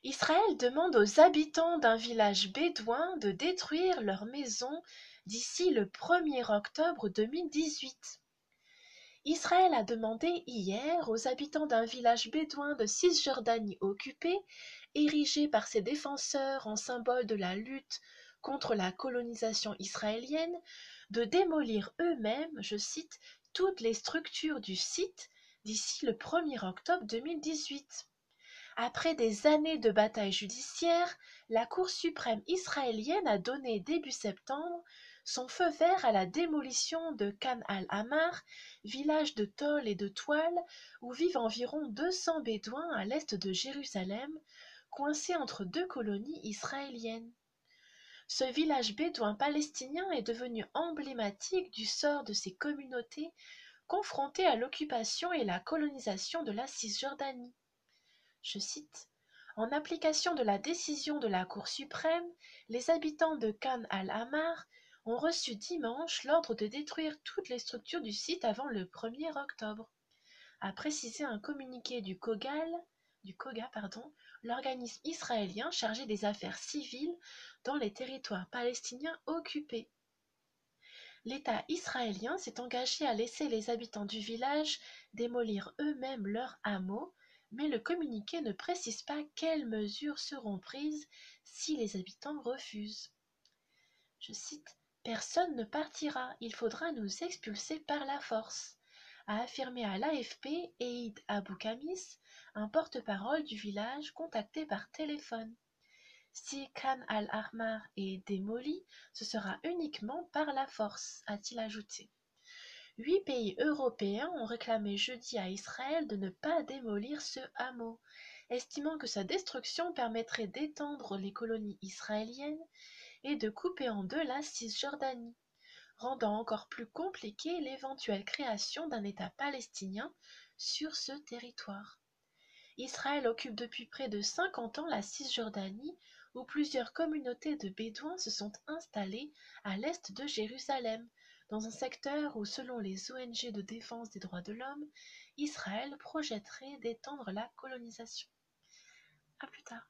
Israël demande aux habitants d'un village bédouin de détruire leurs maisons d'ici le 1er octobre 2018. Israël a demandé hier aux habitants d'un village bédouin de Cisjordanie occupée, érigé par ses défenseurs en symbole de la lutte contre la colonisation israélienne, de démolir eux-mêmes, je cite, toutes les structures du site d'ici le 1er octobre 2018. Après des années de batailles judiciaires, la Cour suprême israélienne a donné début septembre son feu vert à la démolition de Khan al-Ahmar, village de tôle et de toile où vivent environ 200 Bédouins à l'est de Jérusalem, coincés entre deux colonies israéliennes. Ce village bédouin palestinien est devenu emblématique du sort de ces communautés confrontées à l'occupation et la colonisation de la Cisjordanie. Je cite, en application de la décision de la Cour suprême, les habitants de Khan al-Ahmar ont reçu dimanche l'ordre de détruire toutes les structures du site avant le 1er octobre, a précisé un communiqué du COGA, l'organisme israélien chargé des affaires civiles dans les territoires palestiniens occupés. L'État israélien s'est engagé à laisser les habitants du village démolir eux-mêmes leur hameau, mais le communiqué ne précise pas quelles mesures seront prises si les habitants refusent. Je cite, personne ne partira, il faudra nous expulser par la force, a affirmé à l'AFP Eid Abou-Kamis, un porte-parole du village contacté par téléphone. Si Khan al-Ahmar est démoli, ce sera uniquement par la force, a-t-il ajouté. 8 pays européens ont réclamé jeudi à Israël de ne pas démolir ce hameau, estimant que sa destruction permettrait d'étendre les colonies israéliennes et de couper en deux la Cisjordanie, rendant encore plus compliquée l'éventuelle création d'un État palestinien sur ce territoire. Israël occupe depuis près de 50 ans la Cisjordanie, où plusieurs communautés de Bédouins se sont installées à l'est de Jérusalem, dans un secteur où, selon les ONG de défense des droits de l'homme, Israël projetterait d'étendre la colonisation. À plus tard.